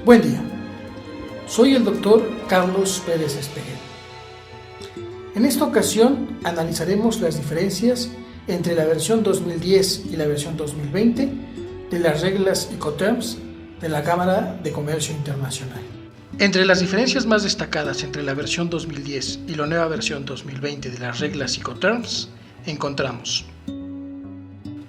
Buen día, soy el doctor Carlos Pérez Espejel. En esta ocasión analizaremos las diferencias entre la versión 2010 y la versión 2020 de las reglas Incoterms de la Cámara de Comercio Internacional. Entre las diferencias más destacadas entre la versión 2010 y la nueva versión 2020 de las reglas Incoterms encontramos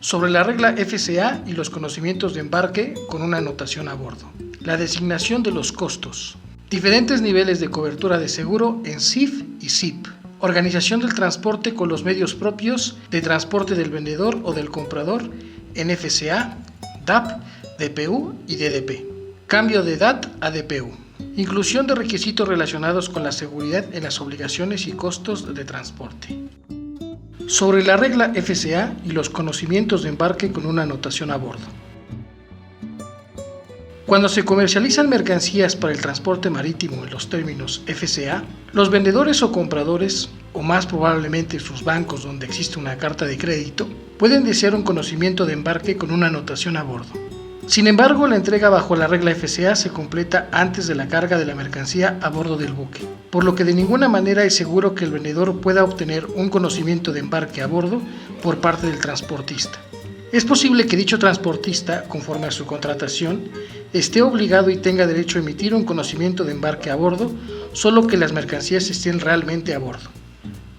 sobre la regla FCA y los conocimientos de embarque con una anotación a bordo, la designación de los costos, diferentes niveles de cobertura de seguro en CIF y CIP, organización del transporte con los medios propios de transporte del vendedor o del comprador en FCA, DAP, DPU y DDP, cambio de DAT a DPU, inclusión de requisitos relacionados con la seguridad en las obligaciones y costos de transporte. Sobre la regla FCA y los conocimientos de embarque con una anotación a bordo. Cuando se comercializan mercancías para el transporte marítimo en los términos FCA, los vendedores o compradores, o más probablemente sus bancos donde existe una carta de crédito, pueden desear un conocimiento de embarque con una anotación a bordo. Sin embargo, la entrega bajo la regla FCA se completa antes de la carga de la mercancía a bordo del buque, por lo que de ninguna manera es seguro que el vendedor pueda obtener un conocimiento de embarque a bordo por parte del transportista. Es posible que dicho transportista, conforme a su contratación, esté obligado y tenga derecho a emitir un conocimiento de embarque a bordo, solo que las mercancías estén realmente a bordo.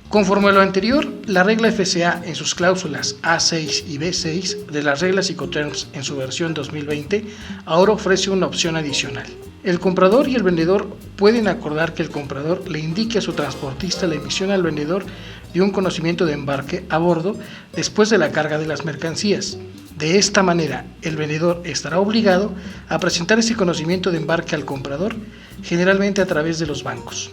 Conforme a lo anterior, la regla FCA en sus cláusulas A6 y B6 de las reglas Incoterms en su versión 2020 ahora ofrece una opción adicional. El comprador y el vendedor pueden acordar que el comprador le indique a su transportista la emisión al vendedor de un conocimiento de embarque a bordo después de la carga de las mercancías. De esta manera, el vendedor estará obligado a presentar ese conocimiento de embarque al comprador, generalmente a través de los bancos.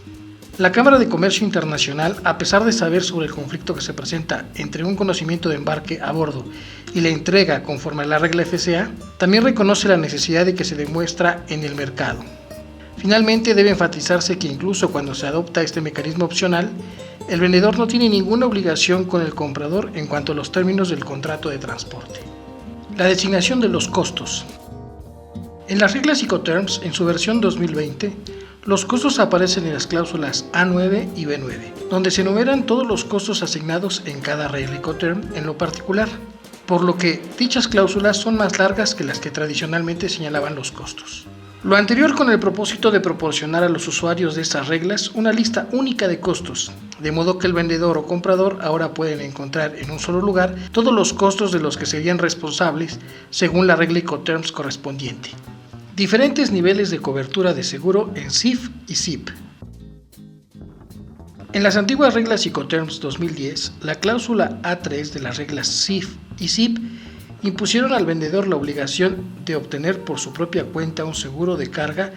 La Cámara de Comercio Internacional, a pesar de saber sobre el conflicto que se presenta entre un conocimiento de embarque a bordo y la entrega conforme a la regla FCA, también reconoce la necesidad de que se demuestra en el mercado. Finalmente, debe enfatizarse que incluso cuando se adopta este mecanismo opcional, el vendedor no tiene ninguna obligación con el comprador en cuanto a los términos del contrato de transporte. La designación de los costos. En las reglas Incoterms, en su versión 2020, los costos aparecen en las cláusulas A9 y B9, donde se enumeran todos los costos asignados en cada regla Incoterm en lo particular, por lo que dichas cláusulas son más largas que las que tradicionalmente señalaban los costos. Lo anterior con el propósito de proporcionar a los usuarios de estas reglas una lista única de costos, de modo que el vendedor o comprador ahora pueden encontrar en un solo lugar todos los costos de los que serían responsables según la regla Incoterms correspondiente. Diferentes niveles de cobertura de seguro en CIF y CIP. En las antiguas reglas Incoterms 2010, la cláusula A3 de las reglas CIF y CIP impusieron al vendedor la obligación de obtener por su propia cuenta un seguro de carga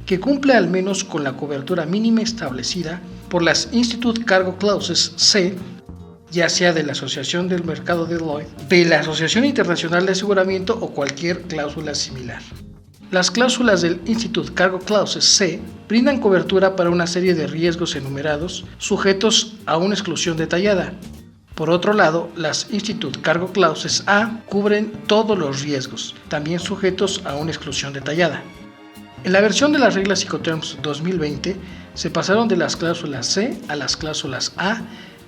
que cumpla al menos con la cobertura mínima establecida por las Institute Cargo Clauses C, ya sea de la Asociación del Mercado de Lloyd's, de la Asociación Internacional de Aseguramiento o cualquier cláusula similar. Las cláusulas del Institute Cargo Clauses C brindan cobertura para una serie de riesgos enumerados sujetos a una exclusión detallada. Por otro lado, las Institute Cargo Clauses A cubren todos los riesgos, también sujetos a una exclusión detallada. En la versión de las reglas Incoterms 2020 se pasaron de las cláusulas C a las cláusulas A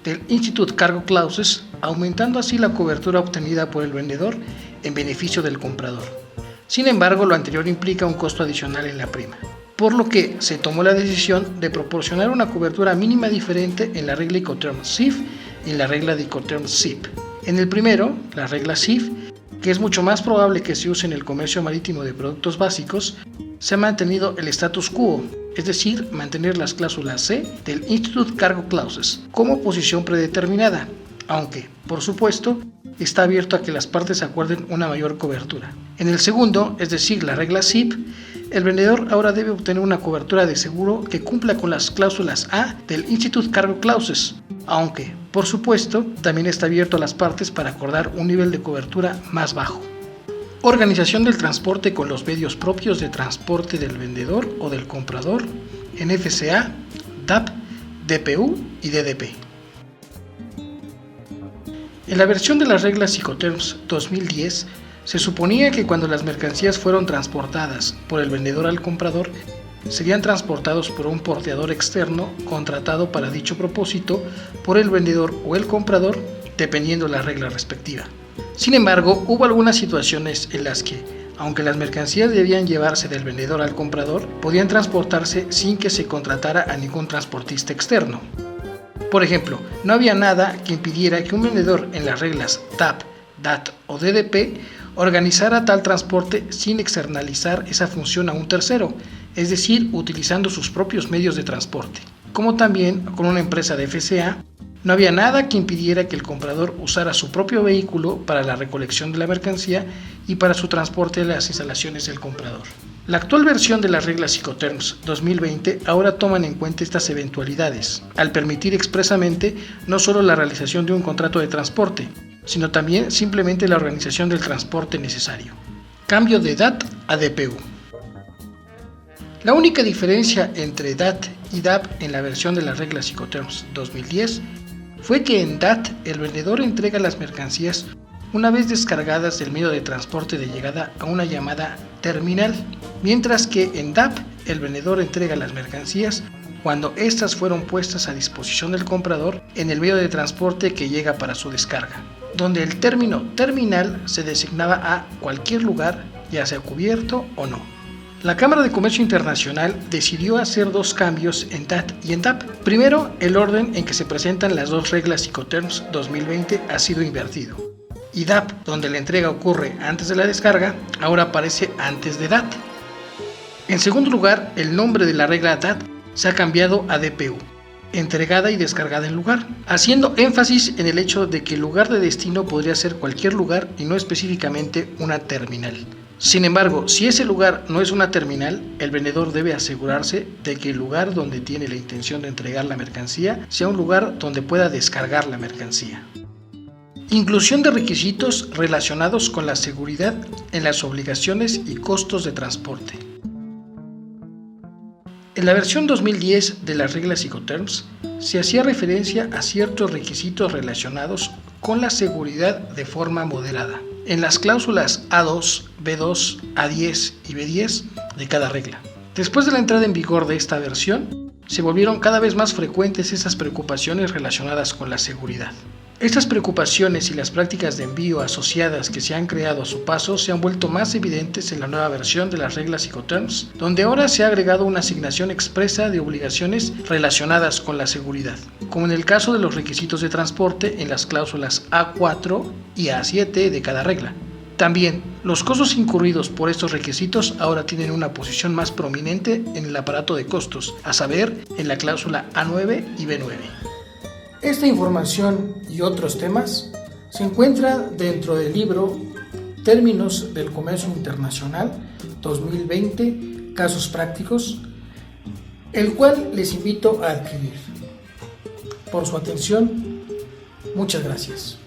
del Institute Cargo Clauses, aumentando así la cobertura obtenida por el vendedor en beneficio del comprador. Sin embargo, lo anterior implica un costo adicional en la prima, por lo que se tomó la decisión de proporcionar una cobertura mínima diferente en la regla Incoterms CIF y en la regla de Incoterms CIP. En el primero, la regla CIF, que es mucho más probable que se use en el comercio marítimo de productos básicos, se ha mantenido el status quo, es decir, mantener las cláusulas C del Institute Cargo Clauses como posición predeterminada, aunque, por supuesto, está abierto a que las partes acuerden una mayor cobertura. En el segundo, es decir, la regla CIP, el vendedor ahora debe obtener una cobertura de seguro que cumpla con las cláusulas A del Institute Cargo Clauses, aunque, por supuesto, también está abierto a las partes para acordar un nivel de cobertura más bajo. Organización del transporte con los medios propios de transporte del vendedor o del comprador en FCA, DAP, DPU y DDP. En la versión de las reglas Incoterms 2010 Se suponía que cuando las mercancías fueron transportadas por el vendedor al comprador, serían transportados por un porteador externo contratado para dicho propósito por el vendedor o el comprador, dependiendo la regla respectiva. Sin embargo, hubo algunas situaciones en las que, aunque las mercancías debían llevarse del vendedor al comprador, podían transportarse sin que se contratara a ningún transportista externo. Por ejemplo, no había nada que impidiera que un vendedor en las reglas TAP, DAT o DDP organizara tal transporte sin externalizar esa función a un tercero, es decir, utilizando sus propios medios de transporte. Como también con una empresa de FCA, no había nada que impidiera que el comprador usara su propio vehículo para la recolección de la mercancía y para su transporte a las instalaciones del comprador. La actual versión de las reglas Incoterms 2020 ahora toman en cuenta estas eventualidades, al permitir expresamente no solo la realización de un contrato de transporte, sino también simplemente la organización del transporte necesario. Cambio de DAT a DPU. La única diferencia entre DAT y DAP en la versión de las reglas Incoterms 2010 fue que en DAT el vendedor entrega las mercancías una vez descargadas del medio de transporte de llegada a una llamada terminal, mientras que en DAP el vendedor entrega las mercancías cuando éstas fueron puestas a disposición del comprador en el medio de transporte que llega para su descarga, donde el término terminal se designaba a cualquier lugar, ya sea cubierto o no. La Cámara de Comercio Internacional decidió hacer dos cambios en DAT y en DAP. Primero, el orden en que se presentan las dos reglas Incoterms 2020 ha sido invertido. Y DAP, donde la entrega ocurre antes de la descarga, ahora aparece antes de DAT. En segundo lugar, el nombre de la regla DAT se ha cambiado a DPU, entregada y descargada en lugar, haciendo énfasis en el hecho de que el lugar de destino podría ser cualquier lugar y no específicamente una terminal. Sin embargo, si ese lugar no es una terminal, el vendedor debe asegurarse de que el lugar donde tiene la intención de entregar la mercancía sea un lugar donde pueda descargar la mercancía. Inclusión de requisitos relacionados con la seguridad en las obligaciones y costos de transporte. En la versión 2010 de las reglas Incoterms se hacía referencia a ciertos requisitos relacionados con la seguridad de forma moderada, en las cláusulas A2, B2, A10 y B10 de cada regla. Después de la entrada en vigor de esta versión, se volvieron cada vez más frecuentes esas preocupaciones relacionadas con la seguridad. Estas preocupaciones y las prácticas de envío asociadas que se han creado a su paso se han vuelto más evidentes en la nueva versión de las reglas Incoterms, donde ahora se ha agregado una asignación expresa de obligaciones relacionadas con la seguridad, como en el caso de los requisitos de transporte en las cláusulas A4 y A7 de cada regla. También, los costos incurridos por estos requisitos ahora tienen una posición más prominente en el aparato de costos, a saber, en la cláusula A9 y B9. Esta información y otros temas se encuentran dentro del libro Términos del Comercio Internacional 2020, Casos Prácticos, el cual les invito a adquirir. Por su atención, muchas gracias.